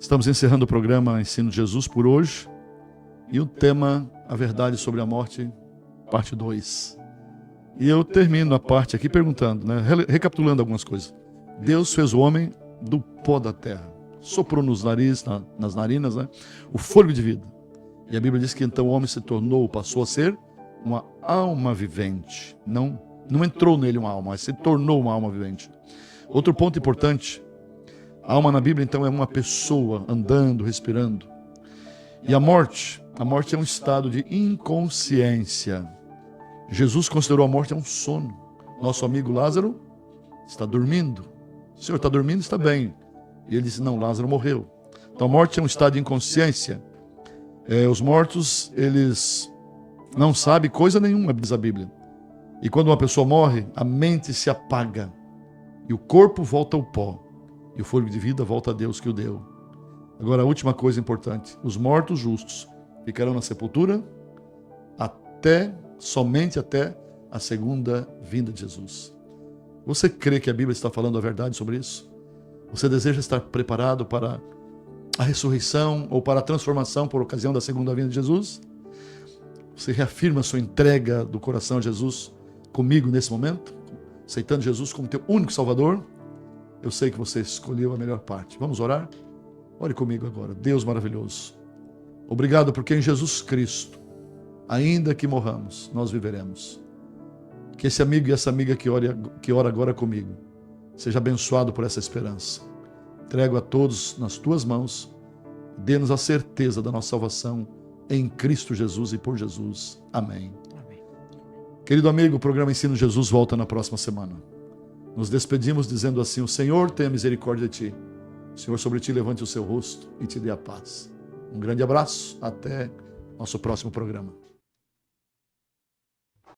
Estamos encerrando o programa Ensino de Jesus por hoje. E o tema, a verdade sobre a morte, parte 2. E eu termino a parte aqui perguntando, né, recapitulando algumas coisas. Deus fez o homem do pó da terra. Soprou nos nas narinas, né, o fôlego de vida. E a Bíblia diz que então o homem passou a ser uma alma vivente. Não entrou nele uma alma, mas se tornou uma alma vivente. Outro ponto importante, a alma na Bíblia então é uma pessoa andando, respirando. E a morte é um estado de inconsciência. Jesus considerou a morte um sono. Nosso amigo Lázaro está dormindo. O senhor está dormindo? Está bem. E ele disse, não, Lázaro morreu. Então a morte é um estado de inconsciência. Os mortos, eles não sabem coisa nenhuma, diz a Bíblia. E quando uma pessoa morre, a mente se apaga. E o corpo volta ao pó. E o fôlego de vida volta a Deus que o deu. Agora, a última coisa importante. Os mortos justos ficarão na sepultura somente até a segunda vinda de Jesus. Você crê que a Bíblia está falando a verdade sobre isso? Você deseja estar preparado para a ressurreição ou para a transformação por ocasião da segunda vinda de Jesus? Você reafirma a sua entrega do coração a Jesus comigo nesse momento? Aceitando Jesus como teu único Salvador? Eu sei que você escolheu a melhor parte. Vamos orar? Ore comigo agora. Deus maravilhoso, obrigado porque em Jesus Cristo, ainda que morramos, nós viveremos. Que esse amigo e essa amiga que ora agora comigo seja abençoado por essa esperança. Entrego a todos nas tuas mãos. Dê-nos a certeza da nossa salvação em Cristo Jesus e por Jesus. Amém. Amém. Querido amigo, o programa Ensino Jesus volta na próxima semana. Nos despedimos dizendo assim: o Senhor tenha misericórdia de ti. O Senhor sobre ti levante o seu rosto e te dê a paz. Um grande abraço. Até nosso próximo programa.